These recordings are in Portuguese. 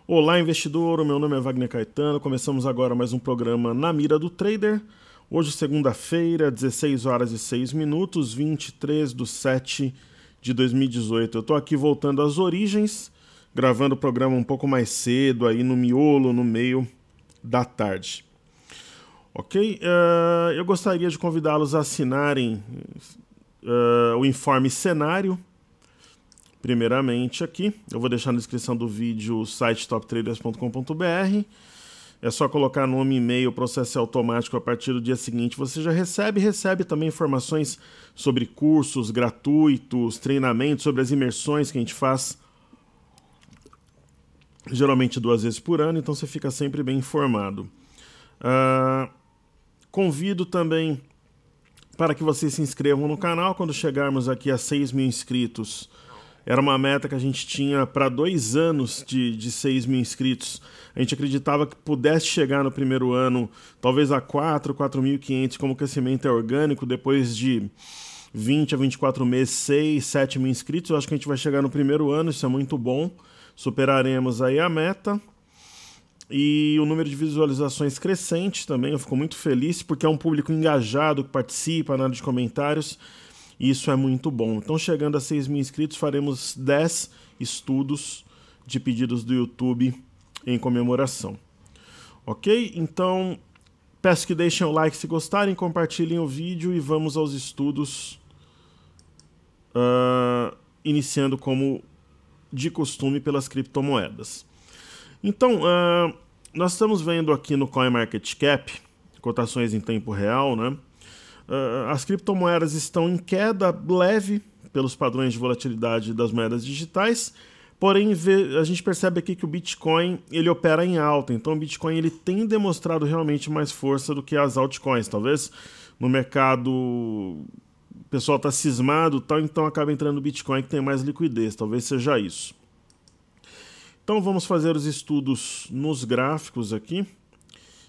Olá, investidor, o meu nome é Wagner Caetano, começamos agora mais um programa Na Mira do Trader. Hoje, segunda-feira, 16 horas e 6 minutos, 23/7/2018. Eu estou aqui voltando às origens, gravando o programa um pouco mais cedo, aí no miolo, no meio da tarde. Ok? Eu gostaria de convidá-los a assinarem o informe cenário. Primeiramente aqui, eu vou deixar na descrição do vídeo o site toptraders.com.br. É só colocar nome, e-mail, processo automático a partir do dia seguinte. Você já recebe também informações sobre cursos gratuitos, treinamentos, sobre as imersões que a gente faz, geralmente 2 vezes por ano, então você fica sempre bem informado. Convido também para que vocês se inscrevam no canal. Quando chegarmos aqui a 6 mil inscritos, era uma meta que a gente tinha para 2 anos de 6 mil inscritos. A gente acreditava que pudesse chegar no primeiro ano, talvez a 4.500, como o crescimento é orgânico, depois de 20 a 24 meses, 6, 7 mil inscritos. Eu acho que a gente vai chegar no primeiro ano, isso é muito bom. Superaremos aí a meta. E o número de visualizações crescente também, eu fico muito feliz, porque é um público engajado, que participa na área de comentários. Isso é muito bom. Então, chegando a 6 mil inscritos, faremos 10 estudos de pedidos do YouTube em comemoração. Ok? Então, peço que deixem o like se gostarem, compartilhem o vídeo e vamos aos estudos, iniciando como de costume pelas criptomoedas. Então, nós estamos vendo aqui no CoinMarketCap, cotações em tempo real, né? As criptomoedas estão em queda leve pelos padrões de volatilidade das moedas digitais, porém a gente percebe aqui que o Bitcoin ele opera em alta, então o Bitcoin ele tem demonstrado realmente mais força do que as altcoins. Talvez no mercado o pessoal está cismado, então acaba entrando o Bitcoin que tem mais liquidez, talvez seja isso. Então vamos fazer os estudos nos gráficos aqui,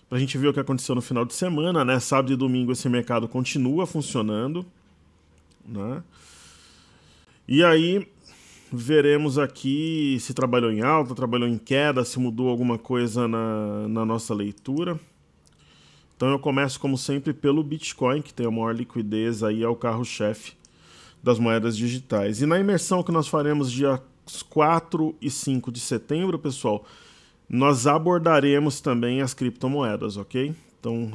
para a gente ver o que aconteceu no final de semana, né? Sábado e domingo esse mercado continua funcionando, né? E aí veremos aqui se trabalhou em alta, trabalhou em queda, se mudou alguma coisa na nossa leitura. Então eu começo como sempre pelo Bitcoin, que tem a maior liquidez, aí é o carro-chefe das moedas digitais. E na imersão que nós faremos dia 4 e 5 de setembro, pessoal, nós abordaremos também as criptomoedas, ok? Então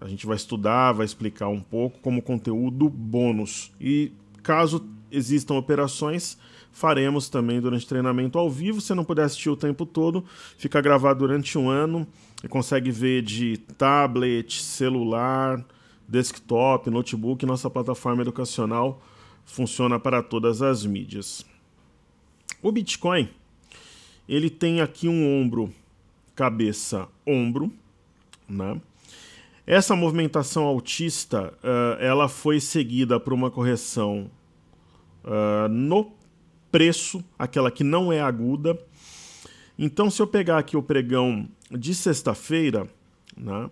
a gente vai estudar, vai explicar um pouco como conteúdo bônus. E caso existam operações, faremos também durante o treinamento ao vivo. Se não puder assistir o tempo todo, fica gravado durante um ano e consegue ver de tablet, celular, desktop, notebook. Nossa plataforma educacional funciona para todas as mídias. O Bitcoin, ele tem aqui um ombro, cabeça, ombro, né? Essa movimentação altista, ela foi seguida por uma correção no preço, aquela que não é aguda. Então, se eu pegar aqui o pregão de sexta-feira, né,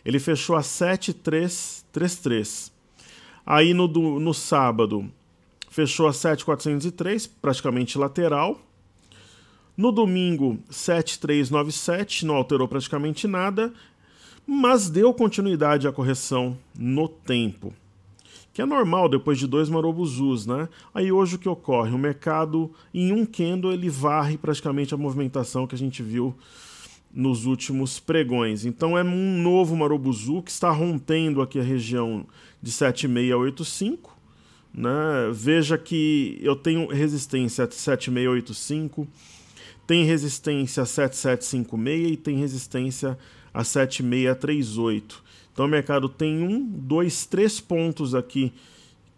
ele fechou a 7.333. Aí no sábado, fechou a 7.403, praticamente lateral. No domingo, 7.397, não alterou praticamente nada, mas deu continuidade à correção no tempo, que é normal depois de 2 marobuzus, né? Aí hoje o que ocorre? O mercado, em um candle, ele varre praticamente a movimentação que a gente viu nos últimos pregões. Então é um novo marobuzu que está rompendo aqui a região de 7.685, né? Veja que eu tenho resistência a 7.685, tem resistência a 7.756 e tem resistência a 7.638. Então o mercado tem 1, 2, 3 pontos aqui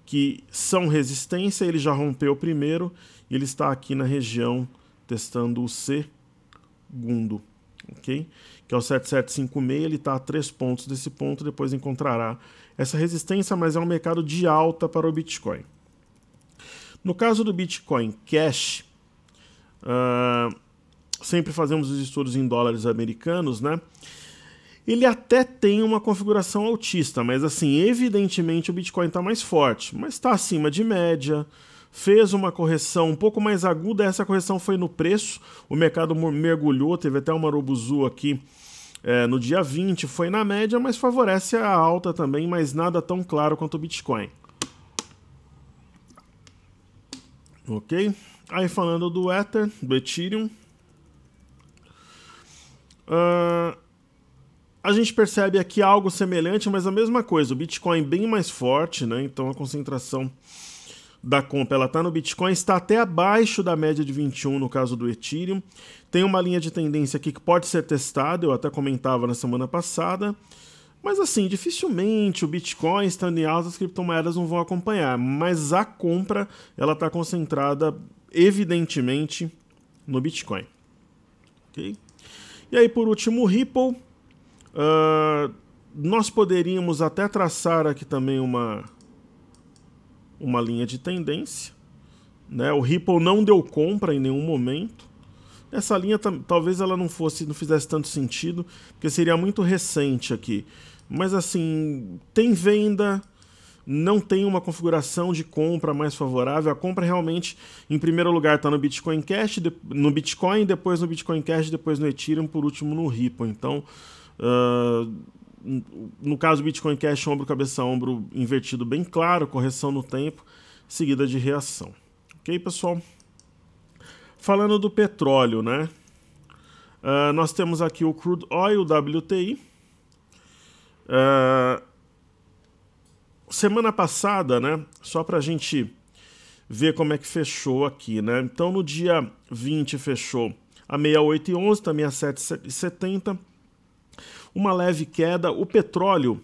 que são resistência. Ele já rompeu o primeiro e ele está aqui na região testando o segundo, ok? Que é o 7.756, ele está a 3 pontos desse ponto, depois encontrará essa resistência, mas é um mercado de alta para o Bitcoin. No caso do Bitcoin Cash, sempre fazemos os estudos em dólares americanos, né? Ele até tem uma configuração altista, mas assim, evidentemente o Bitcoin está mais forte, mas está acima de média, fez uma correção um pouco mais aguda, essa correção foi no preço, o mercado mergulhou, teve até uma Marubozu aqui no dia 20, foi na média, mas favorece a alta também, mas nada tão claro quanto o Bitcoin. Ok? Aí falando do Ether, do Ethereum, a gente percebe aqui algo semelhante, mas a mesma coisa, o Bitcoin bem mais forte, né? Então a concentração da compra ela está no Bitcoin, está até abaixo da média de 21 no caso do Ethereum. Tem uma linha de tendência aqui que pode ser testada, eu até comentava na semana passada. Mas assim, dificilmente o Bitcoin estando em alta, as criptomoedas não vão acompanhar. Mas a compra ela está concentrada evidentemente no Bitcoin. Okay? E aí por último o Ripple. Nós poderíamos até traçar aqui também uma linha de tendência, né? O Ripple não deu compra em nenhum momento. Essa linha talvez ela não fizesse tanto sentido, porque seria muito recente aqui. Mas assim, tem venda, não tem uma configuração de compra mais favorável. A compra realmente, em primeiro lugar, está no Bitcoin Cash, no Bitcoin, depois no Bitcoin Cash, depois no Ethereum, por último no Ripple. Então, no caso do Bitcoin Cash, ombro, cabeça, ombro invertido bem claro, correção no tempo, seguida de reação. Ok, pessoal? Falando do petróleo, né? Nós temos aqui o Crude Oil, WTI. Semana passada, né? Só para a gente ver como é que fechou aqui, né? Então, no dia 20 fechou a 68,11, também a 7,70. Uma leve queda. O petróleo,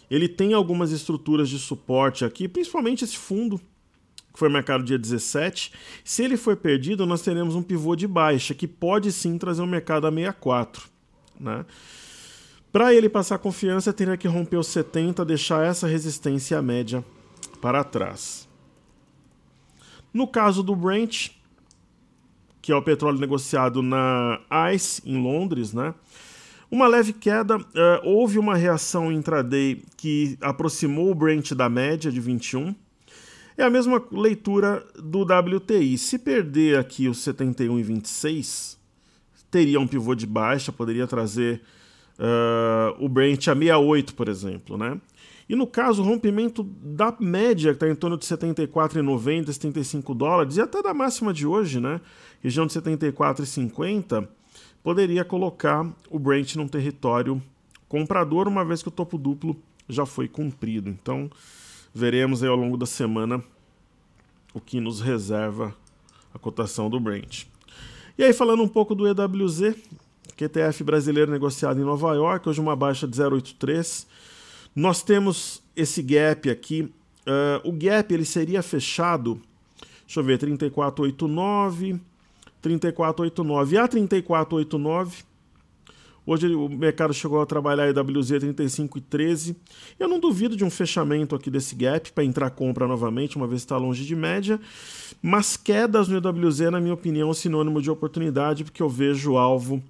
ele tem algumas estruturas de suporte aqui, principalmente esse fundo, que foi marcado dia 17. Se ele for perdido, nós teremos um pivô de baixa, que pode sim trazer o mercado a 64, né? Para ele passar confiança, teria que romper os 70, deixar essa resistência média para trás. No caso do Brent, que é o petróleo negociado na ICE, em Londres, né? Uma leve queda, houve uma reação intraday que aproximou o Brent da média de 21. É a mesma leitura do WTI. Se perder aqui os 71,26, teria um pivô de baixa, poderia trazer o Brent a 68, por exemplo, né? E no caso, o rompimento da média, que está em torno de 74,90, 75 dólares, e até da máxima de hoje, né? Região de 74,50, poderia colocar o Brent num território comprador, uma vez que o topo duplo já foi cumprido. Então, veremos aí ao longo da semana o que nos reserva a cotação do Brent. E aí, falando um pouco do EWZ, QTF brasileiro negociado em Nova York, hoje uma baixa de 0,83. Nós temos esse gap aqui. O gap ele seria fechado, deixa eu ver, 34,89, 34,89 a 34,89. Hoje o mercado chegou a trabalhar EWZ 35,13. Eu não duvido de um fechamento aqui desse gap para entrar compra novamente, uma vez que está longe de média. Mas quedas no EWZ, na minha opinião, é sinônimo de oportunidade, porque eu vejo o alvo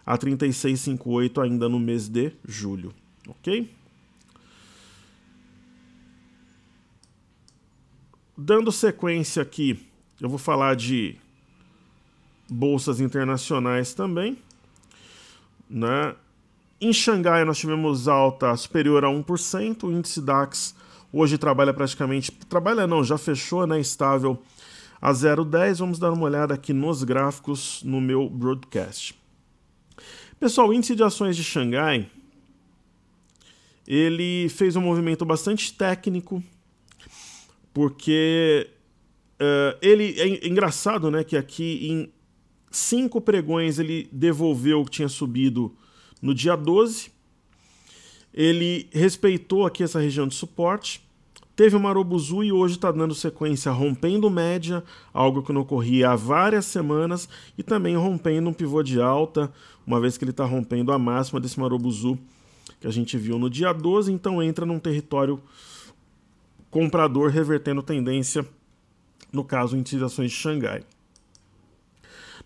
a 36,58 ainda no mês de julho. Ok? Dando sequência aqui, eu vou falar de bolsas internacionais também, né? Em Xangai nós tivemos alta superior a 1%, o índice DAX hoje já fechou, né, estável a 0,10. Vamos dar uma olhada aqui nos gráficos no meu broadcast. Pessoal, o índice de ações de Xangai, ele fez um movimento bastante técnico, porque ele é engraçado, né, que aqui em 5 pregões ele devolveu o que tinha subido no dia 12. Ele respeitou aqui essa região de suporte. Teve uma Marubozu e hoje está dando sequência rompendo média, algo que não ocorria há várias semanas, e também rompendo um pivô de alta, uma vez que ele está rompendo a máxima desse Marubozu que a gente viu no dia 12, então entra num território comprador revertendo tendência, no caso, índice de ações de Xangai.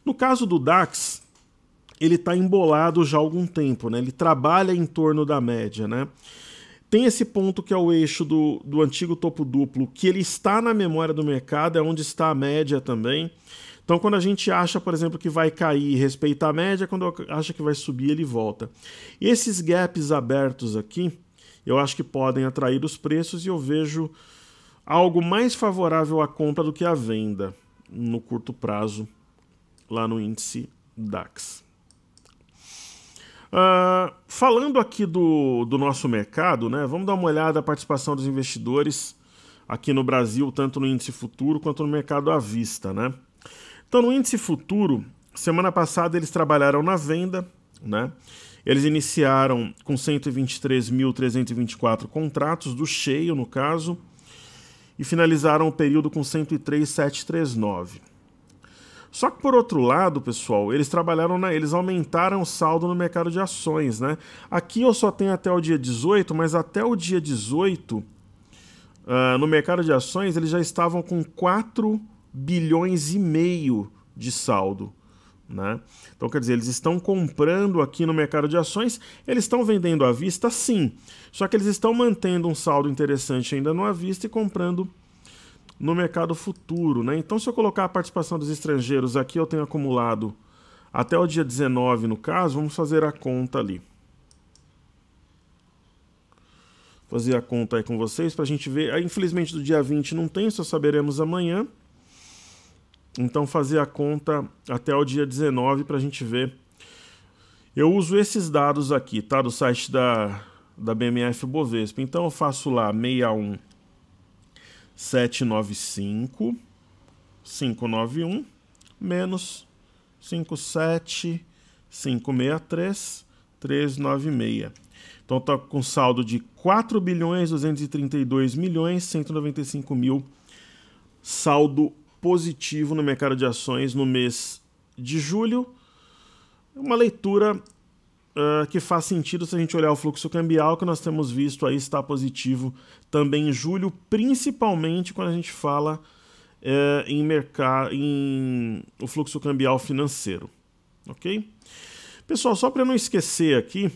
No caso do DAX, ele está embolado já há algum tempo, né? Ele trabalha em torno da média, né? Tem esse ponto que é o eixo do antigo topo duplo, que ele está na memória do mercado, é onde está a média também. Então, quando a gente acha, por exemplo, que vai cair e respeita a média, quando acha que vai subir, ele volta. E esses gaps abertos aqui, eu acho que podem atrair os preços e eu vejo algo mais favorável à compra do que à venda no curto prazo lá no índice DAX. Falando aqui do nosso mercado, né, vamos dar uma olhada na participação dos investidores aqui no Brasil, tanto no índice futuro quanto no mercado à vista, né? Então, no índice futuro, semana passada eles trabalharam na venda, né? Eles iniciaram com 123.324 contratos, do cheio no caso, e finalizaram o período com 103.739. Só que, por outro lado, pessoal, eles eles aumentaram o saldo no mercado de ações, né? Aqui eu só tenho até o dia 18, mas até o dia 18, no mercado de ações, eles já estavam com 4,5 bilhões de saldo, né? Então, quer dizer, eles estão comprando aqui no mercado de ações, eles estão vendendo à vista, sim. Só que eles estão mantendo um saldo interessante ainda no à vista e comprando no mercado futuro, né? Então, se eu colocar a participação dos estrangeiros aqui, eu tenho acumulado até o dia 19, no caso, vamos fazer a conta ali. Fazer a conta aí com vocês para a gente ver. Infelizmente, do dia 20 não tem, só saberemos amanhã. Então, fazer a conta até o dia 19 para a gente ver. Eu uso esses dados aqui, tá? Do site da BMF Bovespa. Então, eu faço lá 61.795.591 menos 57.563.396. Então, está com saldo de 4.232.195.000 saldo positivo no mercado de ações no mês de julho. Uma leitura que faz sentido se a gente olhar o fluxo cambial, que nós temos visto aí está positivo também em julho, principalmente quando a gente fala em o fluxo cambial financeiro. Ok? Pessoal, só para não esquecer aqui,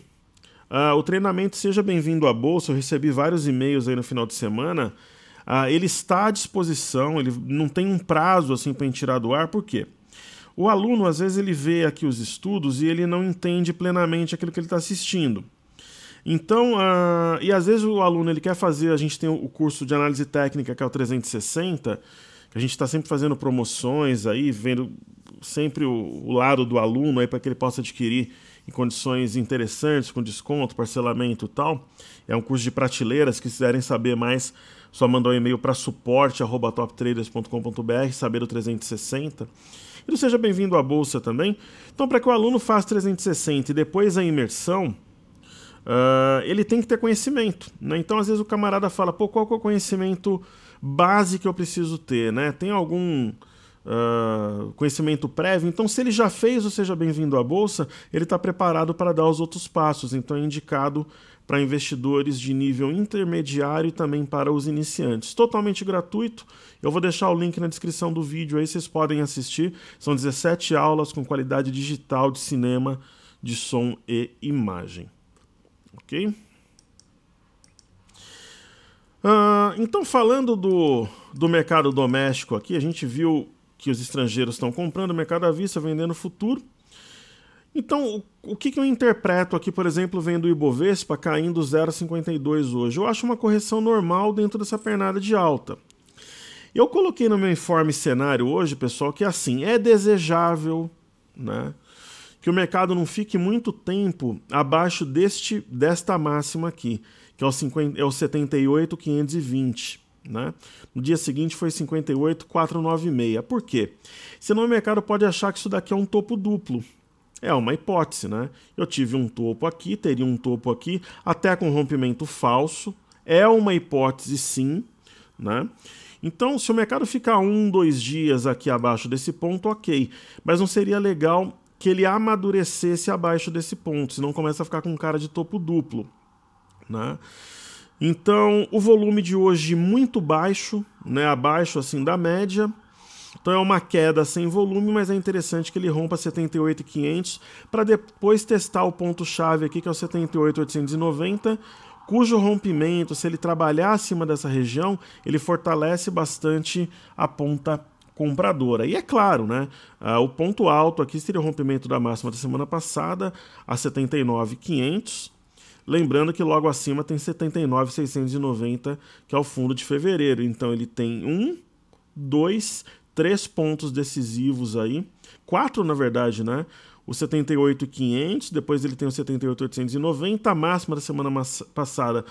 o treinamento Seja Bem-vindo à Bolsa, eu recebi vários e-mails aí no final de semana. Ele está à disposição, ele não tem um prazo assim para a gente tirar do ar, por quê? O aluno, às vezes, ele vê aqui os estudos e ele não entende plenamente aquilo que ele está assistindo. Então, e às vezes o aluno ele quer fazer, a gente tem o curso de análise técnica, que é o 360, que a gente está sempre fazendo promoções aí, vendo sempre o lado do aluno aí para que ele possa adquirir em condições interessantes, com desconto, parcelamento e tal. É um curso de prateleiras, que se quiserem saber mais, só mandar um e-mail para suporte@toptraders.com.br, saber o 360. E Seja Bem-vindo à Bolsa também. Então, para que o aluno faça 360 e depois a imersão, ele tem que ter conhecimento, né? Então, às vezes o camarada fala, pô, qual que é o conhecimento base que eu preciso ter, né? Tem algum conhecimento prévio? Então, se ele já fez o Seja Bem-vindo à Bolsa, ele está preparado para dar os outros passos. Então, é indicado para investidores de nível intermediário e também para os iniciantes. Totalmente gratuito. Eu vou deixar o link na descrição do vídeo aí, vocês podem assistir. São 17 aulas com qualidade digital de cinema, de som e imagem. Ok? Então, falando do mercado doméstico aqui, a gente viu que os estrangeiros estão comprando, mercado à vista, vendendo futuro. Então, o que eu interpreto aqui, por exemplo, vendo o Ibovespa caindo 0,52 hoje? Eu acho uma correção normal dentro dessa pernada de alta. Eu coloquei no meu informe cenário hoje, pessoal, que assim, é desejável, né, que o mercado não fique muito tempo abaixo desta máxima aqui, que é o 78.520. Né? No dia seguinte foi 58.496. Por quê? Senão o mercado pode achar que isso daqui é um topo duplo. É uma hipótese, né? Eu tive um topo aqui, teria um topo aqui, até com rompimento falso. É uma hipótese, sim, né? Então, se o mercado ficar 1, 2 dias aqui abaixo desse ponto, ok. Mas não seria legal que ele amadurecesse abaixo desse ponto, senão começa a ficar com cara de topo duplo, né? Então, o volume de hoje muito baixo, né, abaixo assim da média. Então é uma queda sem volume, mas é interessante que ele rompa 78.500 para depois testar o ponto-chave aqui, que é o 78.890, cujo rompimento, se ele trabalhar acima dessa região, ele fortalece bastante a ponta compradora. E é claro, né, o ponto alto aqui seria o rompimento da máxima da semana passada, a 79.500. Lembrando que logo acima tem 79.690, que é o fundo de fevereiro. Então ele tem 3 pontos decisivos aí. 4, na verdade, né? O 78.500, depois ele tem o 78.890, a máxima da semana passada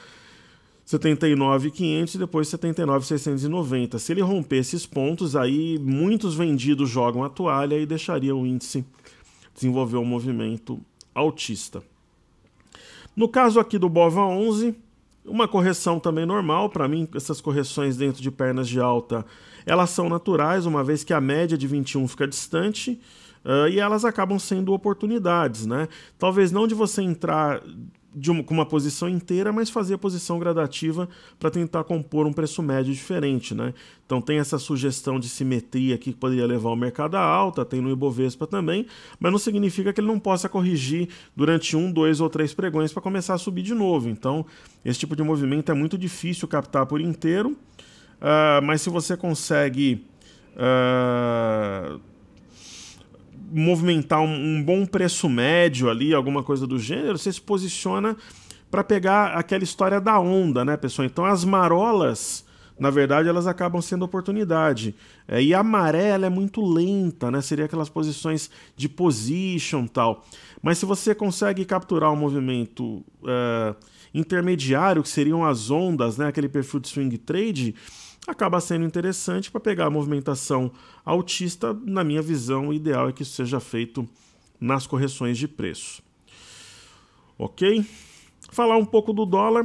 79.500 e depois 79.690. Se ele romper esses pontos, aí muitos vendidos jogam a toalha e deixaria o índice desenvolver um movimento altista. No caso aqui do BOVA11, uma correção também normal. Para mim, essas correções dentro de pernas de alta, elas são naturais, uma vez que a média de 21 fica distante, e elas acabam sendo oportunidades, né? Talvez não de você entrar com uma posição inteira, mas fazer a posição gradativa para tentar compor um preço médio diferente, né? Então tem essa sugestão de simetria aqui que poderia levar o mercado à alta, tem no Ibovespa também, mas não significa que ele não possa corrigir durante 1, 2 ou 3 pregões para começar a subir de novo. Então esse tipo de movimento é muito difícil captar por inteiro, mas se você consegue movimentar um bom preço médio ali, alguma coisa do gênero, você se posiciona para pegar aquela história da onda, né, pessoal? Então as marolas, na verdade, elas acabam sendo oportunidade. E a maré, ela é muito lenta, né? Seria aquelas posições de position e tal. Mas se você consegue capturar um movimento intermediário, que seriam as ondas, né? Aquele perfil de swing trade, acaba sendo interessante para pegar a movimentação altista. Na minha visão, o ideal é que isso seja feito nas correções de preço. Ok? Falar um pouco do dólar.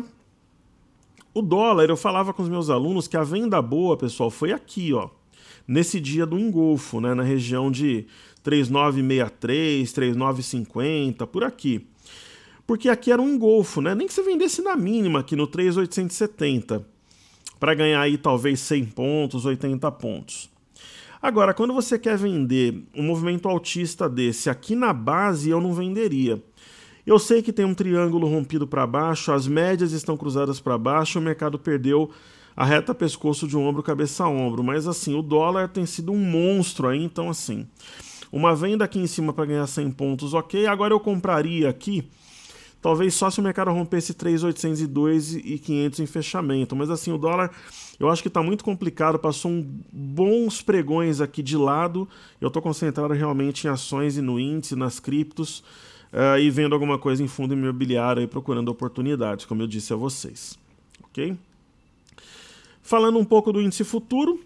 O dólar, eu falava com os meus alunos que a venda boa, pessoal, foi aqui, ó, nesse dia do engolfo, né, na região de 3.963, 3.950, por aqui. Porque aqui era um engolfo, né? Nem que você vendesse na mínima aqui no 3.870. Para ganhar aí talvez 100 pontos, 80 pontos. Agora, quando você quer vender um movimento altista desse aqui na base, eu não venderia. Eu sei que tem um triângulo rompido para baixo, as médias estão cruzadas para baixo, o mercado perdeu a reta pescoço de ombro, cabeça a ombro, mas assim, o dólar tem sido um monstro aí, então assim, uma venda aqui em cima para ganhar 100 pontos, ok. Agora eu compraria aqui, talvez só se o mercado rompesse 3.802 e 500 em fechamento. Mas assim, o dólar, eu acho que está muito complicado. Passou bons pregões aqui de lado. Eu estou concentrado realmente em ações e no índice, nas criptos, e vendo alguma coisa em fundo imobiliário e procurando oportunidades, como eu disse a vocês. Ok? Falando um pouco do índice futuro,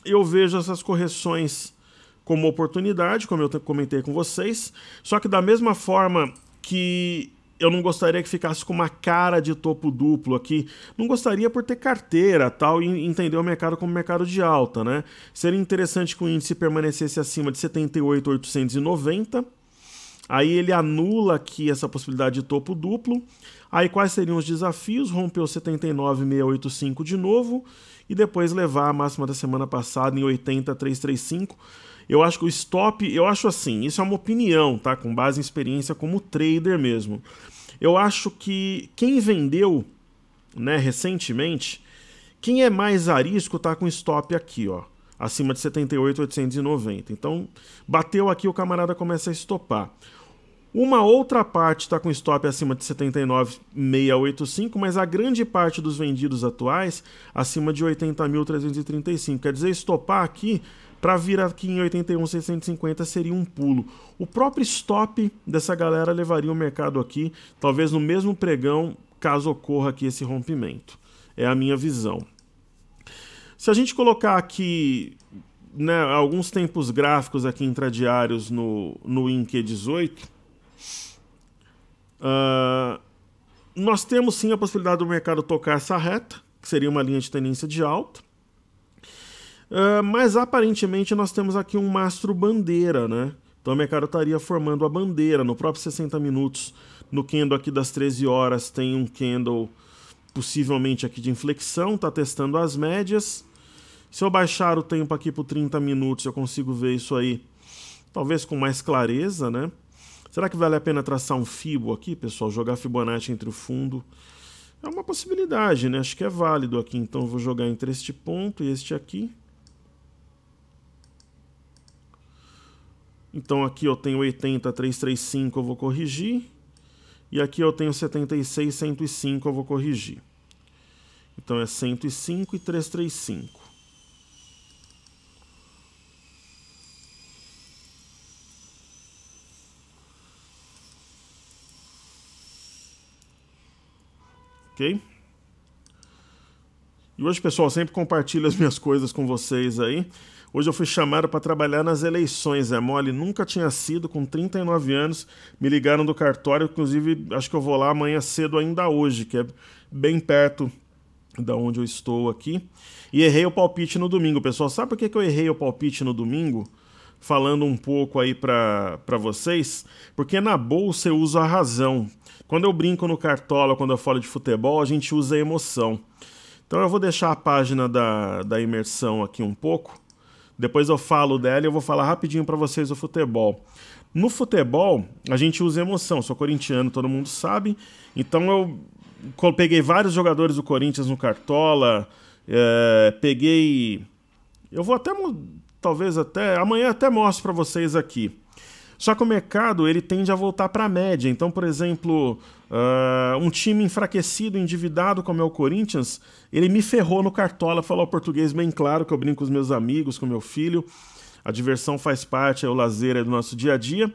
eu vejo essas correções como oportunidade, como eu comentei com vocês. Só que da mesma forma que eu não gostaria que ficasse com uma cara de topo duplo aqui. Não gostaria por ter carteira tal e entender o mercado como mercado de alta, né? Seria interessante que o índice permanecesse acima de 78.890. Aí ele anula aqui essa possibilidade de topo duplo. Aí quais seriam os desafios? Romper o 79.685 de novo e depois levar a máxima da semana passada em 80.335. Eu acho que o stop, eu acho assim, isso é uma opinião, tá? Com base em experiência como trader mesmo. Eu acho que quem vendeu, né, recentemente, quem é mais arisco tá com stop aqui, ó, acima de 78.890. Então, bateu aqui, o camarada começa a estopar. Uma outra parte está com stop acima de 79.685, mas a grande parte dos vendidos atuais acima de 80.335. Quer dizer, estopar aqui para vir aqui em 81.650 seria um pulo. O próprio stop dessa galera levaria o mercado aqui, talvez no mesmo pregão, caso ocorra aqui esse rompimento. É a minha visão. Se a gente colocar aqui, né, alguns tempos gráficos aqui intradiários no INQ18, nós temos sim a possibilidade do mercado tocar essa reta, que seria uma linha de tendência de alta. Mas aparentemente nós temos aqui um mastro bandeira, né? Então o mercado estaria formando a bandeira no próprio 60 minutos. No candle aqui das 13 horas tem um candle possivelmente aqui de inflexão, está testando as médias. Se eu baixar o tempo aqui por 30 minutos eu consigo ver isso aí talvez com mais clareza, né? Será que vale a pena traçar um Fibo aqui, pessoal? Jogar Fibonacci entre o fundo? É uma possibilidade, né? Acho que é válido aqui. Então eu vou jogar entre este ponto e este aqui. Então aqui eu tenho 80, 335, eu vou corrigir. E aqui eu tenho 76, 105, eu vou corrigir. Então é 105 e 335. Ok? E hoje, pessoal, sempre compartilho as minhas coisas com vocês aí. Hoje eu fui chamado para trabalhar nas eleições, é mole, nunca tinha sido, com 39 anos, me ligaram do cartório, inclusive acho que eu vou lá amanhã cedo ainda hoje, que é bem perto da onde eu estou aqui. E errei o palpite no domingo, pessoal. Sabe por que eu errei o palpite no domingo? Falando um pouco aí para vocês, porque na bolsa eu uso a razão. Quando eu brinco no Cartola, quando eu falo de futebol, a gente usa a emoção. Então eu vou deixar a página da imersão aqui um pouco. Depois eu falo dela e eu vou falar rapidinho para vocês do futebol. No futebol, a gente usa emoção. Eu sou corintiano, todo mundo sabe. Então eu peguei vários jogadores do Corinthians no Cartola. Peguei... Eu vou até... Talvez até... Amanhã até mostro para vocês aqui. Só que o mercado ele tende a voltar para a média. Então, por exemplo, um time enfraquecido, endividado como é o Corinthians, ele me ferrou no Cartola, falar o português bem claro, que eu brinco com os meus amigos, com meu filho. A diversão faz parte, o lazer é do nosso dia a dia.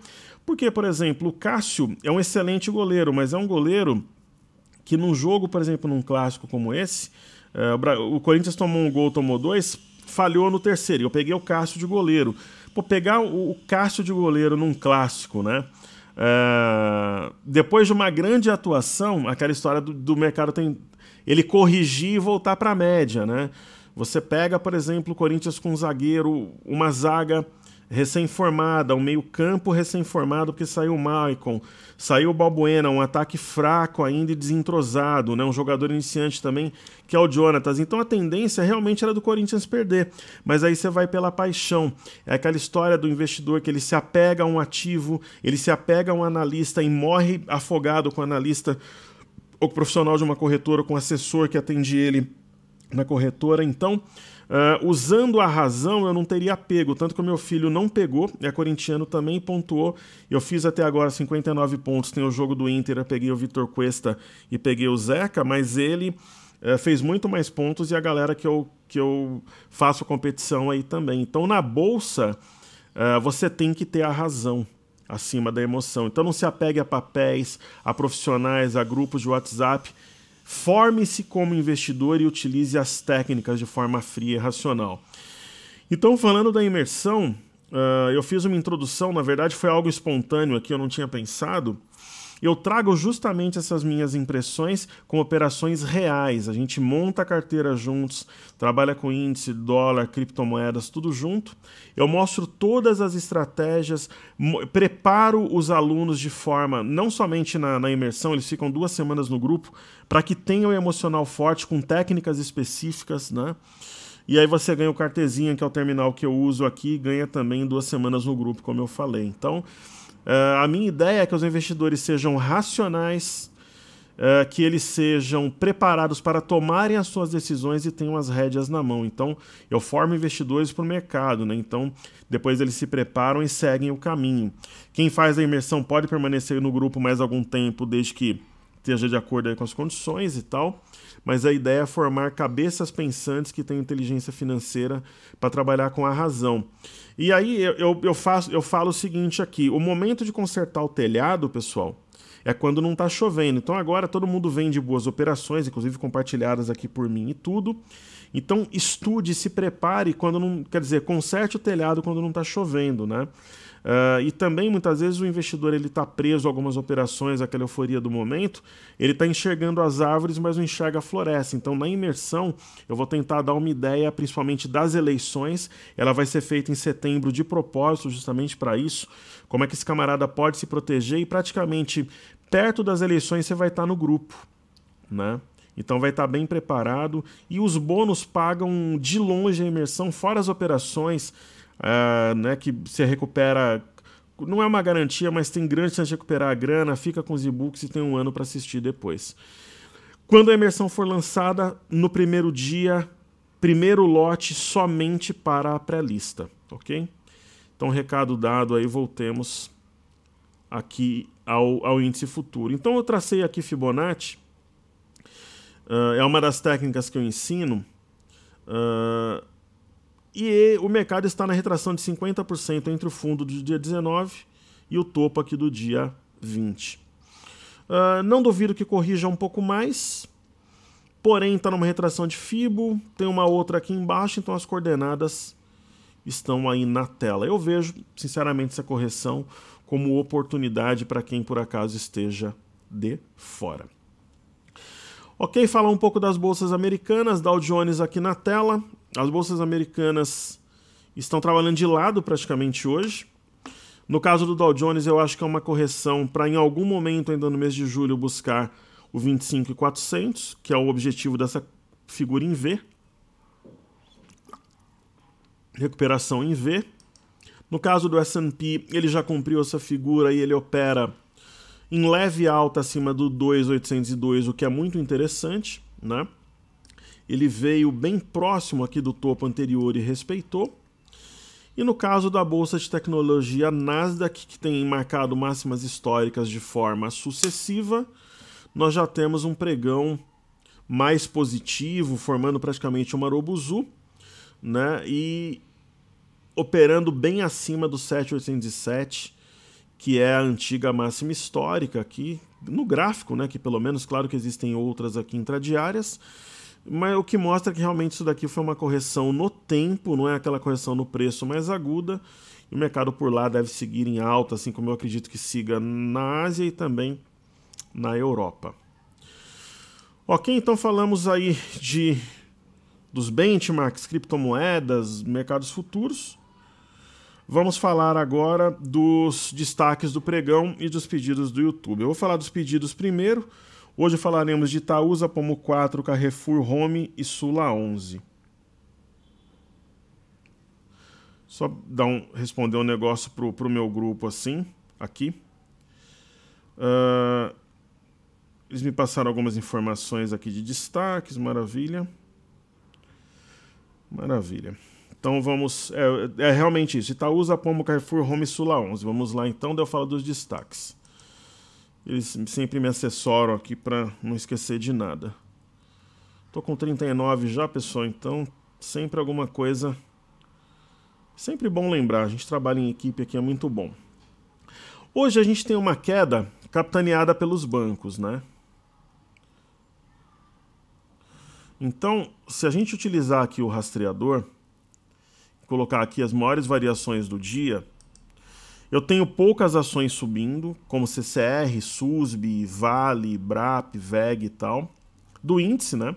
Porque, por exemplo, o Cássio é um excelente goleiro, mas é um goleiro que num jogo, por exemplo, num clássico como esse, o Corinthians tomou um gol, tomou dois, falhou no terceiro. Eu peguei o Cássio de goleiro. Pô, pegar o Cássio de goleiro num clássico, né? Depois de uma grande atuação, aquela história do mercado ele corrigir e voltar para a média, né? Você pega, por exemplo, o Corinthians com um zagueiro, uma zaga recém-formada, um meio-campo recém-formado, porque saiu o Maicon, saiu o Balbuena, um ataque fraco ainda e desentrosado, né? Um jogador iniciante também, que é o Jonatas. Então a tendência realmente era do Corinthians perder, mas aí você vai pela paixão. É aquela história do investidor que ele se apega a um ativo, ele se apega a um analista e morre afogado com o analista ou profissional de uma corretora, com o assessor que atende ele na corretora. Então, usando a razão, eu não teria pego, tanto que o meu filho não pegou, é corintiano também, pontuou. Eu fiz até agora 59 pontos, tem o jogo do Inter, eu peguei o Vitor Cuesta e peguei o Zeca, mas ele fez muito mais pontos e a galera que eu faço competição aí também. Então, na bolsa, você tem que ter a razão acima da emoção. Então, não se apegue a papéis, a profissionais, a grupos de WhatsApp. Forme-se como investidor e utilize as técnicas de forma fria e racional. Então, falando da imersão, eu fiz uma introdução, na verdade foi algo espontâneo aqui, eu não tinha pensado. Eu trago justamente essas minhas impressões com operações reais. A gente monta a carteira juntos, trabalha com índice, dólar, criptomoedas, tudo junto. Eu mostro todas as estratégias, preparo os alunos de forma, não somente na imersão, eles ficam 2 semanas no grupo, para que tenham um emocional forte, com técnicas específicas, né? E aí você ganha o cartezinha, que é o terminal que eu uso aqui, e ganha também 2 semanas no grupo, como eu falei. Então, a minha ideia é que os investidores sejam racionais, que eles sejam preparados para tomarem as suas decisões e tenham as rédeas na mão. Então, eu formo investidores para o mercado, né? Então, depois eles se preparam e seguem o caminho. Quem faz a imersão pode permanecer no grupo mais algum tempo, desde que esteja de acordo aí com as condições e tal. Mas a ideia é formar cabeças pensantes que tenham inteligência financeira para trabalhar com a razão. E aí eu falo o seguinte aqui: o momento de consertar o telhado, pessoal, é quando não está chovendo. Então agora todo mundo vende boas operações, inclusive compartilhadas aqui por mim e tudo. Então estude, se prepare quando não, quer dizer, conserte o telhado quando não está chovendo, né? E também muitas vezes o investidor ele está preso a algumas operações, aquela euforia do momento, ele está enxergando as árvores, mas não enxerga a floresta. Então na imersão eu vou tentar dar uma ideia principalmente das eleições. Ela vai ser feita em setembro de propósito, justamente para isso, como é que esse camarada pode se proteger, e praticamente perto das eleições você vai estar no grupo, né? Então vai estar bem preparado, e os bônus pagam de longe a imersão, fora as operações, né, que você recupera, não é uma garantia, mas tem grande chance de recuperar a grana, fica com os e-books e tem 1 ano para assistir depois. Quando a imersão for lançada, no primeiro dia, primeiro lote somente para a pré-lista, ok? Então, recado dado aí, voltemos aqui ao índice futuro. Então, eu tracei aqui Fibonacci, é uma das técnicas que eu ensino, e o mercado está na retração de 50% entre o fundo do dia 19 e o topo aqui do dia 20. Não duvido que corrija um pouco mais, porém está numa retração de Fibo, tem uma outra aqui embaixo, então as coordenadas estão aí na tela. Eu vejo, sinceramente, essa correção como oportunidade para quem por acaso esteja de fora. Ok, falar um pouco das bolsas americanas, Dow Jones aqui na tela. As bolsas americanas estão trabalhando de lado praticamente hoje. No caso do Dow Jones, eu acho que é uma correção para em algum momento ainda no mês de julho buscar o 25.400, que é o objetivo dessa figura em V. Recuperação em V. No caso do S&P, ele já cumpriu essa figura e ele opera em leve alta acima do 2.802, o que é muito interessante, né? Ele veio bem próximo aqui do topo anterior e respeitou. E no caso da Bolsa de Tecnologia Nasdaq, que tem marcado máximas históricas de forma sucessiva, nós já temos um pregão mais positivo, formando praticamente uma Marubozu, né? E operando bem acima do 7.807, que é a antiga máxima histórica aqui, no gráfico, né? Que pelo menos, claro que existem outras aqui intradiárias, mas o que mostra que realmente isso daqui foi uma correção no tempo, não é aquela correção no preço mais aguda, e o mercado por lá deve seguir em alta, assim como eu acredito que siga na Ásia e também na Europa. Ok, então falamos aí dos benchmarks, criptomoedas, mercados futuros. Vamos falar agora dos destaques do pregão e dos pedidos do YouTube. Eu vou falar dos pedidos primeiro. Hoje falaremos de Itaúsa, Pomo 4, Carrefour Home e Sula 11. Só responder um negócio pro meu grupo assim, aqui. Eles me passaram algumas informações aqui de destaques, maravilha. Maravilha. Então vamos, é realmente isso, Itaúsa, Pomo, Carrefour, Home e Sula 11. Vamos lá então, daí eu falo dos destaques. Eles sempre me assessoram aqui para não esquecer de nada. Tô com 39 já, pessoal, então sempre alguma coisa. Sempre bom lembrar, a gente trabalha em equipe aqui, é muito bom. Hoje a gente tem uma queda capitaneada pelos bancos, né? Então, se a gente utilizar aqui o rastreador, colocar aqui as maiores variações do dia, eu tenho poucas ações subindo, como CCR, SUSB, Vale, BRAP, VEG e tal, do índice, né?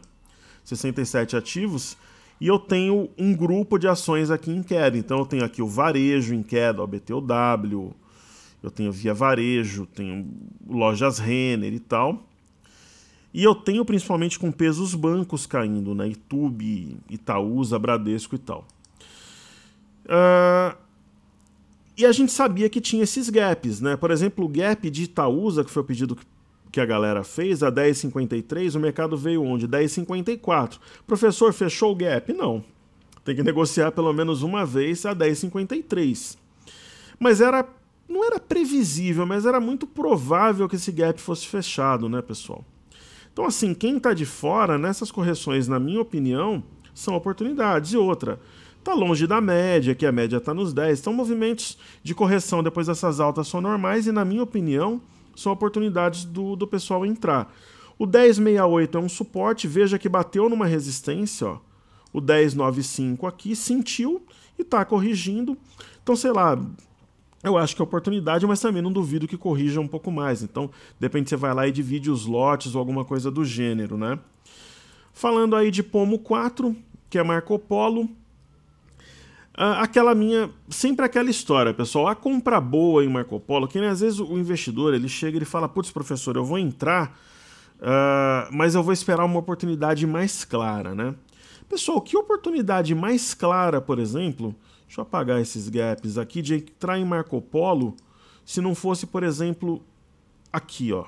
67 ativos, e eu tenho um grupo de ações aqui em queda. Então eu tenho aqui o Varejo em queda, o BTOW, eu tenho Via Varejo, tenho Lojas Renner e tal. E eu tenho principalmente com peso os bancos caindo, né? Itube, Itaúsa, Bradesco e tal. E a gente sabia que tinha esses gaps, né? Por exemplo, o gap de Itaúsa, que foi o pedido que a galera fez, a 10,53, o mercado veio onde? 10,54. Professor, fechou o gap? Não. Tem que negociar pelo menos uma vez a 10,53. Mas não era previsível, mas era muito provável que esse gap fosse fechado, né, pessoal? Então, assim, quem está de fora, nessas correções, na minha opinião, são oportunidades. E outra, está longe da média, que a média está nos 10. Então, movimentos de correção depois dessas altas são normais e, na minha opinião, são oportunidades do pessoal entrar. O 10,68 é um suporte, veja que bateu numa resistência, ó, o 10,95 aqui, sentiu e está corrigindo. Então, sei lá, eu acho que é oportunidade, mas também não duvido que corrija um pouco mais. Então, depende, você vai lá e divide os lotes ou alguma coisa do gênero, né? Falando aí de Pomo 4, que é Marco Polo, sempre aquela história, pessoal, a compra boa em Marco Polo, que às vezes o investidor, ele chega e ele fala, putz, professor, eu vou entrar, mas eu vou esperar uma oportunidade mais clara, né? Pessoal, que oportunidade mais clara, por exemplo, deixa eu apagar esses gaps aqui, de entrar em Marco Polo, se não fosse, por exemplo, aqui, ó.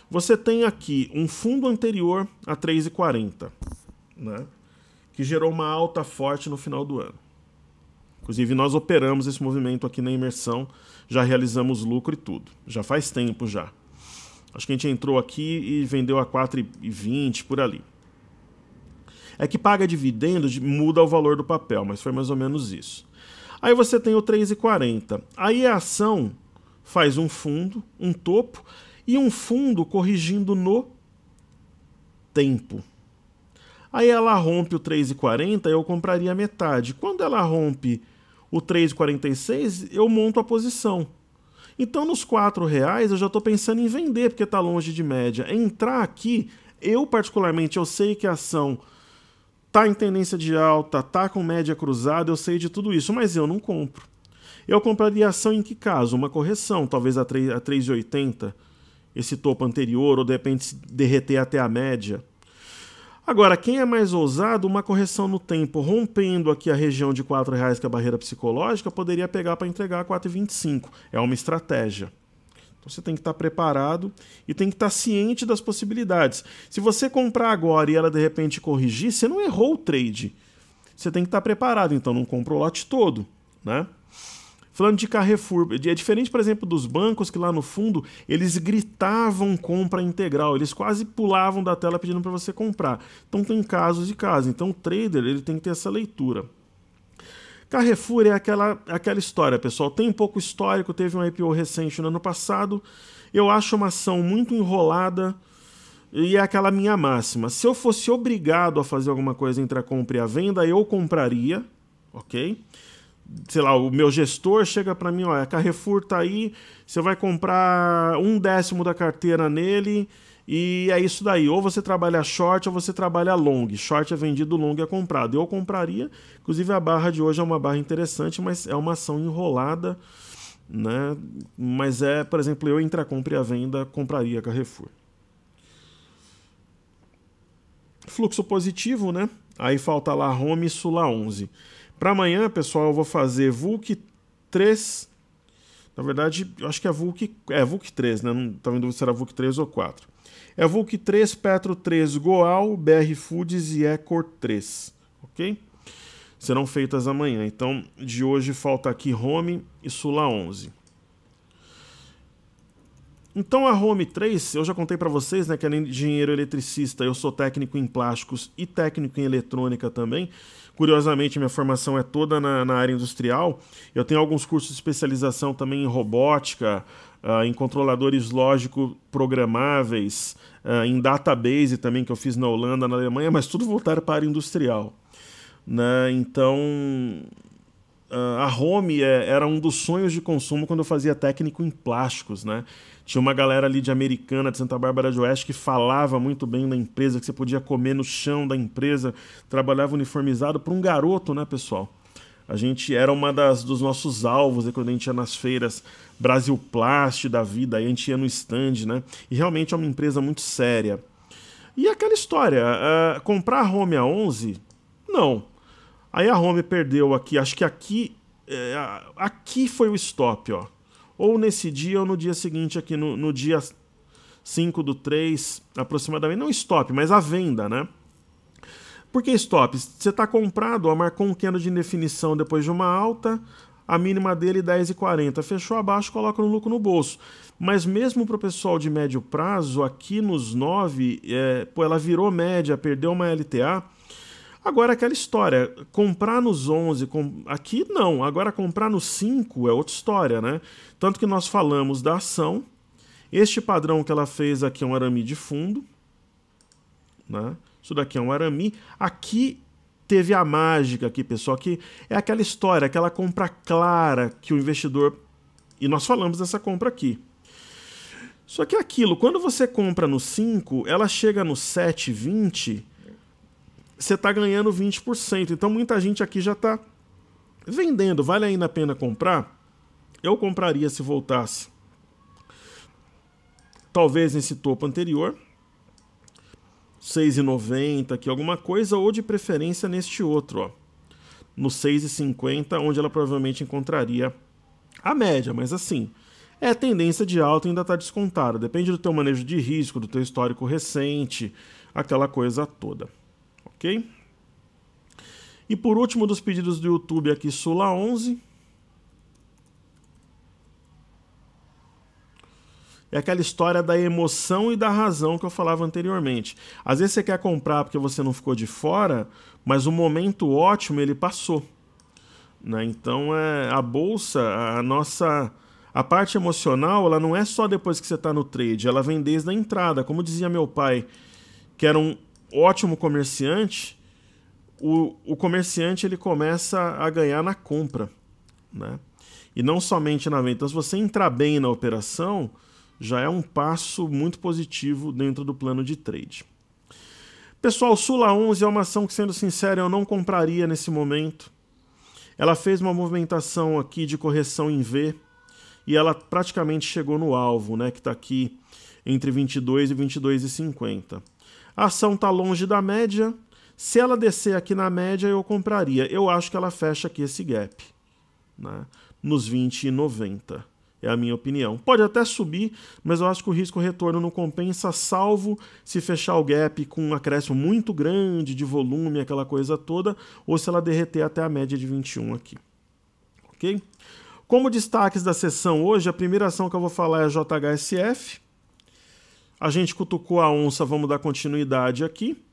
Você tem aqui um fundo anterior a 3,40, né? Que gerou uma alta forte no final do ano. Inclusive, nós operamos esse movimento aqui na imersão, já realizamos lucro e tudo. Já faz tempo já. Acho que a gente entrou aqui e vendeu a 4,20 por ali. É que paga dividendo, muda o valor do papel, mas foi mais ou menos isso. Aí você tem o 3,40. Aí a ação faz um fundo, um topo, e um fundo corrigindo no tempo. Aí ela rompe o 3,40, eu compraria metade. Quando ela rompe o 3,46, eu monto a posição. Então nos R$4 eu já estou pensando em vender, porque está longe de média. Entrar aqui, eu particularmente, eu sei que a ação está em tendência de alta, está com média cruzada, eu sei de tudo isso, mas eu não compro. Eu compraria ação em que caso? Uma correção, talvez a 3,80, esse topo anterior, ou de repente se derreter até a média. Agora, quem é mais ousado, uma correção no tempo, rompendo aqui a região de R$4, que é a barreira psicológica, poderia pegar para entregar a 4,25. É uma estratégia. Então você tem que estar preparado e tem que estar ciente das possibilidades. Se você comprar agora e ela de repente corrigir, você não errou o trade. Você tem que estar preparado, então não compra o lote todo, né? Falando de Carrefour, é diferente, por exemplo, dos bancos que lá no fundo eles gritavam compra integral, eles quase pulavam da tela pedindo para você comprar. Então tem casos e casos. Então o trader ele tem que ter essa leitura. Carrefour é aquela história, pessoal. Tem pouco histórico, teve um IPO recente no ano passado. Eu acho uma ação muito enrolada e é aquela minha máxima. Se eu fosse obrigado a fazer alguma coisa entre a compra e a venda, eu compraria, ok? Sei lá, o meu gestor chega para mim, olha, a Carrefour tá aí, você vai comprar 1/10 da carteira nele e é isso daí. Ou você trabalha short ou você trabalha long. Short é vendido, long é comprado. Eu compraria, inclusive a barra de hoje é uma barra interessante, mas é uma ação enrolada, né? Mas é, por exemplo, eu entre a compra e a venda compraria a Carrefour. Fluxo positivo, né? Aí falta lá Home e Sula 11. Para amanhã, pessoal, eu vou fazer VUC 3. Na verdade, eu acho que é VUC 3, né? Não tá vendo se era VUC 3 ou 4. É VUC 3, Petro 3, Goal, BR Foods e Ecor 3. Ok? Serão feitas amanhã. Então, de hoje falta aqui Home e Sula 11. Então a Home 3, eu já contei para vocês, né, que além de engenheiro eletricista, eu sou técnico em plásticos e técnico em eletrônica também. Curiosamente, minha formação é toda na área industrial. Eu tenho alguns cursos de especialização também em robótica, em controladores lógicos programáveis, em database também, que eu fiz na Holanda, na Alemanha, mas tudo voltado para a área industrial, né? Então, a Home era um dos sonhos de consumo quando eu fazia técnico em plásticos, né? Tinha uma galera ali de Americana, de Santa Bárbara de Oeste, que falava muito bem da empresa, que você podia comer no chão da empresa, trabalhava uniformizado para um garoto, né, pessoal? A gente era dos nossos alvos, quando a gente ia nas feiras Brasil Plast da vida, aí a gente ia no stand, né? E realmente é uma empresa muito séria. E aquela história, comprar a Home a 11? Não. Aí a Home perdeu aqui, acho que aqui foi o stop, ó. Ou nesse dia ou no dia seguinte, aqui no dia 5/3, aproximadamente. Não stop, mas a venda, né? Por que stop? Você está comprado, ó, marcou um candle de indefinição depois de uma alta, a mínima dele 10,40. Fechou abaixo, coloca no lucro no bolso. Mas mesmo para o pessoal de médio prazo, aqui nos 9, ela virou média, perdeu uma LTA. Agora aquela história, comprar nos 11, aqui não, agora comprar nos 5 é outra história, né? Tanto que nós falamos da ação, este padrão que ela fez aqui é um arame de fundo, né? Isso daqui é um arame, aqui teve a mágica aqui, pessoal, que é aquela história, aquela compra clara que o investidor, e nós falamos dessa compra aqui. Só que aquilo, quando você compra no 5, ela chega no 7,20, você está ganhando 20%. Então muita gente aqui já está vendendo. Vale ainda a pena comprar? Eu compraria se voltasse. Talvez nesse topo anterior. 6,90 aqui, alguma coisa. Ou de preferência neste outro, ó. No 6,50, onde ela provavelmente encontraria a média. Mas assim, tendência de alta ainda está descontada. Depende do teu manejo de risco, do teu histórico recente, aquela coisa toda. Ok? E por último dos pedidos do YouTube aqui, Sula 11. É aquela história da emoção e da razão que eu falava anteriormente. Às vezes você quer comprar porque você não ficou de fora, mas o momento ótimo ele passou. Né? Então a bolsa, a parte emocional, ela não é só depois que você está no trade, ela vem desde a entrada. Como dizia meu pai, que era um ótimo comerciante, o comerciante ele começa a ganhar na compra. Né? E não somente na venda. Então se você entrar bem na operação, já é um passo muito positivo dentro do plano de trade. Pessoal, Sula 11 é uma ação que, sendo sincero, eu não compraria nesse momento. Ela fez uma movimentação aqui de correção em V e ela praticamente chegou no alvo, né, que está aqui entre 22 e 22,50. A ação está longe da média. Se ela descer aqui na média, eu compraria. Eu acho que ela fecha aqui esse gap, né, nos 20,90. É a minha opinião. Pode até subir, mas eu acho que o risco-retorno não compensa, salvo se fechar o gap com um acréscimo muito grande de volume, aquela coisa toda, ou se ela derreter até a média de 21 aqui. Ok? Como destaques da sessão hoje, a primeira ação que eu vou falar é a JHSF. A gente cutucou a onça, vamos dar continuidade aqui.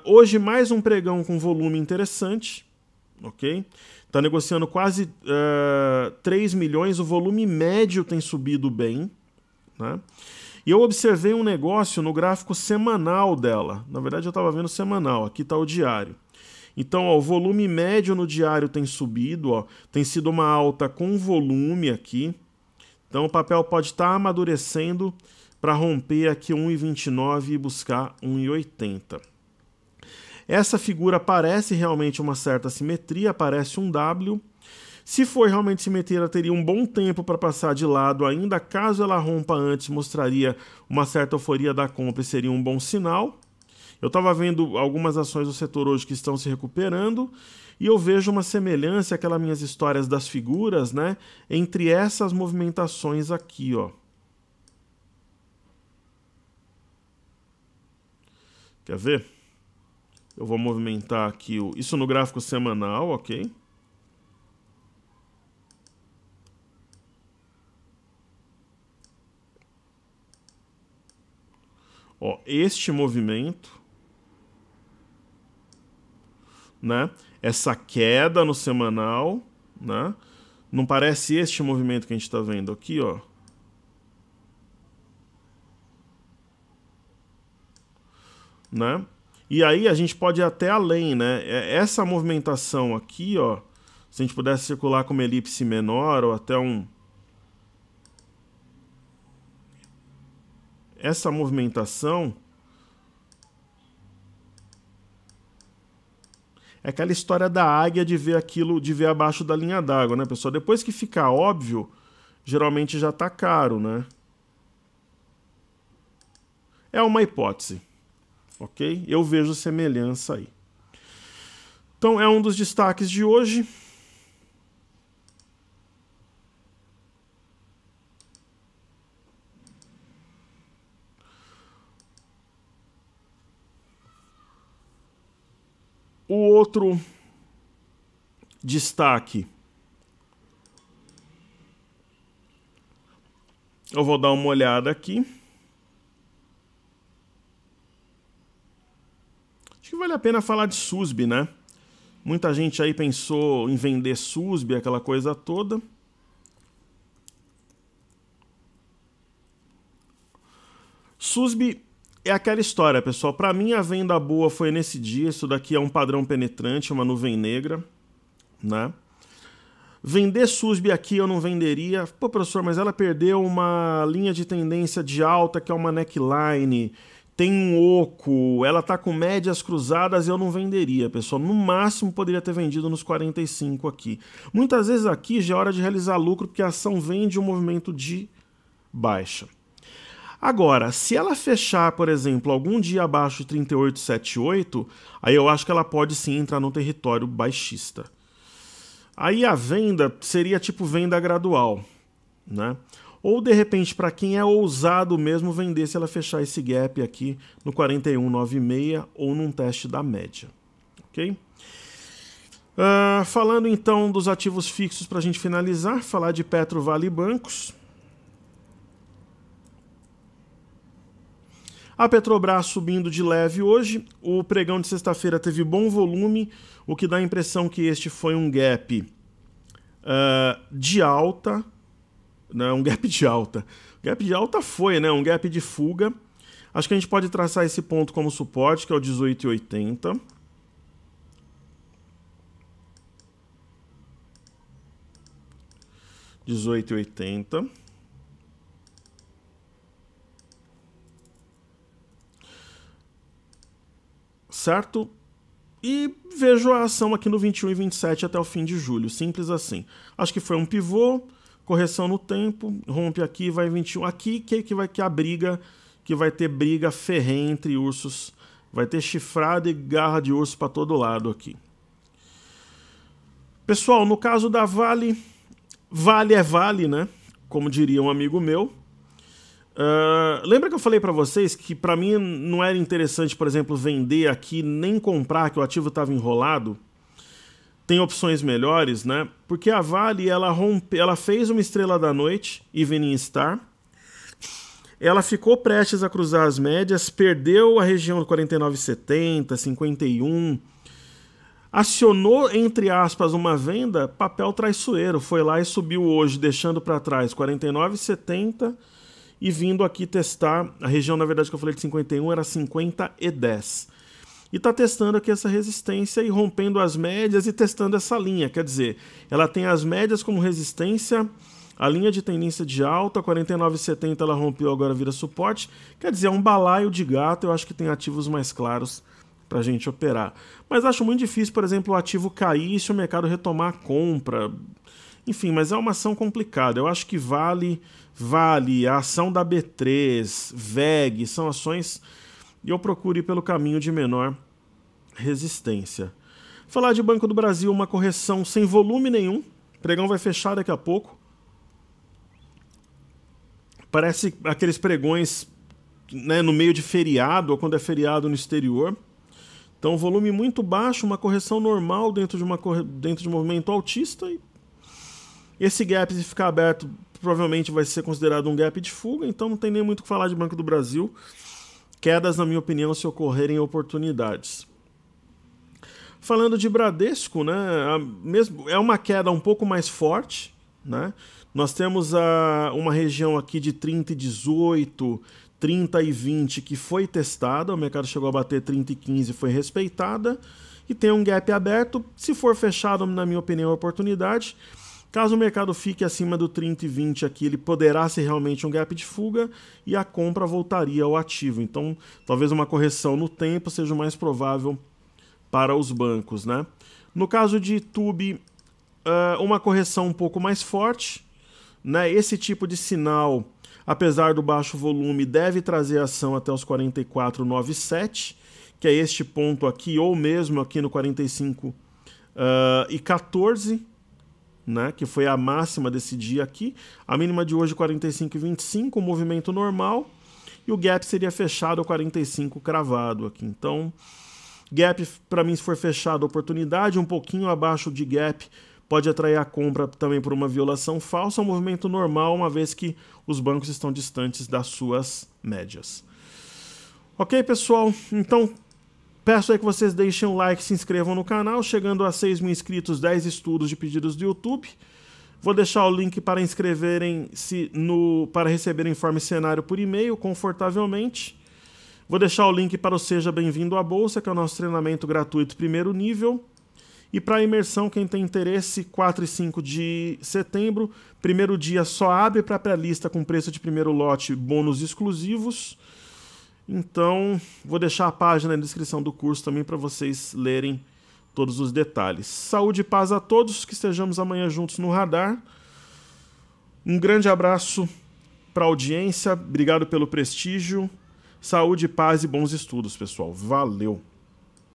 Hoje mais um pregão com volume interessante. Ok? Está negociando quase 3 milhões, o volume médio tem subido bem. Né? E eu observei um negócio no gráfico semanal dela. Na verdade eu estava vendo semanal, aqui está o diário. Então ó, o volume médio no diário tem subido, ó, tem sido uma alta com volume aqui. Então o papel pode estar amadurecendo para romper aqui 1,29 e buscar 1,80. Essa figura parece realmente uma certa simetria, parece um W. Se for realmente simetria, ela teria um bom tempo para passar de lado ainda. Caso ela rompa antes, mostraria uma certa euforia da compra e seria um bom sinal. Eu estava vendo algumas ações do setor hoje que estão se recuperando e eu vejo uma semelhança, aquelas minhas histórias das figuras, né, entre essas movimentações aqui, ó. Quer ver? Eu vou movimentar aqui isso no gráfico semanal, ok? Ó, este movimento, né? Essa queda no semanal, né? Não parece este movimento que a gente está vendo aqui, ó. Né? E aí a gente pode ir até além, né? Essa movimentação aqui, ó, se a gente pudesse circular com uma elipse menor ou até essa movimentação é aquela história da águia de ver aquilo, de ver abaixo da linha d'água, né, pessoal? Depois que fica óbvio, geralmente já tá caro, né? É uma hipótese. Ok? Eu vejo semelhança aí. Então é um dos destaques de hoje. O outro destaque, eu vou dar uma olhada aqui. Acho que vale a pena falar de SUSB, né? Muita gente aí pensou em vender SUSB, aquela coisa toda. SUSB é aquela história, pessoal. Para mim, a venda boa foi nesse dia. Isso daqui é um padrão penetrante, uma nuvem negra, né? Vender SUSB aqui eu não venderia. Pô, professor, mas ela perdeu uma linha de tendência de alta, que é uma neckline. Tem um oco, ela tá com médias cruzadas, eu não venderia, pessoal. No máximo poderia ter vendido nos 45 aqui. Muitas vezes aqui já é hora de realizar lucro, porque a ação vem de um movimento de baixa. Agora, se ela fechar, por exemplo, algum dia abaixo de 38,78, aí eu acho que ela pode sim entrar no território baixista. Aí a venda seria tipo venda gradual, né? Ou de repente, para quem é ousado mesmo, vender se ela fechar esse gap aqui no 41,96 ou num teste da média, ok? Falando então dos ativos fixos para a gente finalizar, falar de Petro, Vale e bancos. A Petrobras subindo de leve hoje, o pregão de sexta-feira teve bom volume, o que dá a impressão que este foi um gap de alta, né? Um gap de alta. Gap de alta foi, né? Um gap de fuga. Acho que a gente pode traçar esse ponto como suporte, que é o 18,80. R$18,80. Certo? E vejo a ação aqui no 21,27 até o fim de julho, simples assim. Acho que foi um pivô, correção no tempo, rompe aqui, vai 21. Aqui que a briga, que vai ter briga ferrenha entre ursos, vai ter chifrada e garra de urso para todo lado aqui. Pessoal, no caso da Vale, Vale é Vale, né? Como diria um amigo meu. Lembra que eu falei para vocês que para mim não era interessante, por exemplo, vender aqui nem comprar, que o ativo estava enrolado? Tem opções melhores, né? Porque a Vale, ela fez uma estrela da noite, Evening Star. Ela ficou prestes a cruzar as médias, perdeu a região do 49,70, 51. Acionou, entre aspas, uma venda, papel traiçoeiro. Foi lá e subiu hoje, deixando para trás 49,70 e vindo aqui testar. A região, na verdade, que eu falei de 51 era 50,10. E está testando aqui essa resistência e rompendo as médias e testando essa linha. Quer dizer, ela tem as médias como resistência, a linha de tendência de alta, 49,70 ela rompeu, agora vira suporte. Quer dizer, é um balaio de gato, eu acho que tem ativos mais claros para a gente operar. Mas acho muito difícil, por exemplo, o ativo cair se o mercado retomar a compra. Enfim, mas é uma ação complicada. Eu acho que Vale, a ação da B3, VEG, são ações e eu procuro ir pelo caminho de menor resistência. Falar de Banco do Brasil, uma correção sem volume nenhum. O pregão vai fechar daqui a pouco. Parece aqueles pregões, né, no meio de feriado ou quando é feriado no exterior. Então, volume muito baixo, uma correção normal dentro de um movimento altista. E esse gap, se ficar aberto, provavelmente vai ser considerado um gap de fuga. Então, não tem nem muito o que falar de Banco do Brasil. Quedas, na minha opinião, se ocorrerem oportunidades. Falando de Bradesco, né, é uma queda um pouco mais forte, né? Nós temos uma região aqui de 30,18, 30,20 que foi testada, o mercado chegou a bater 30,15 e foi respeitada, e tem um gap aberto. Se for fechado, na minha opinião, é oportunidade. Caso o mercado fique acima do 30,20 aqui, ele poderá ser realmente um gap de fuga e a compra voltaria ao ativo. Então, talvez uma correção no tempo seja o mais provável para os bancos, né? No caso de Tube, uma correção um pouco mais forte, né? Esse tipo de sinal, apesar do baixo volume, deve trazer ação até os 44,97, que é este ponto aqui, ou mesmo aqui no 45,14, né, que foi a máxima desse dia aqui. A mínima de hoje 45,25, movimento normal, e o gap seria fechado ao 45 cravado aqui. Então, gap para mim, se for fechado, oportunidade, um pouquinho abaixo de gap pode atrair a compra também por uma violação falsa, um movimento normal, uma vez que os bancos estão distantes das suas médias. Ok, pessoal? Então, peço aí que vocês deixem um like, se inscrevam no canal. Chegando a 6 mil inscritos, 10 estudos de pedidos do YouTube. Vou deixar o link para inscreverem-se para receber informe cenário por e-mail, confortavelmente. Vou deixar o link para o Seja Bem-vindo à Bolsa, que é o nosso treinamento gratuito primeiro nível. E para a imersão, quem tem interesse, 4 e 5 de setembro. Primeiro dia só abre para pré-lista com preço de primeiro lote, bônus exclusivos. Então, vou deixar a página na descrição do curso também para vocês lerem todos os detalhes. Saúde e paz a todos, que estejamos amanhã juntos no radar. Um grande abraço para a audiência, obrigado pelo prestígio. Saúde, paz e bons estudos, pessoal. Valeu!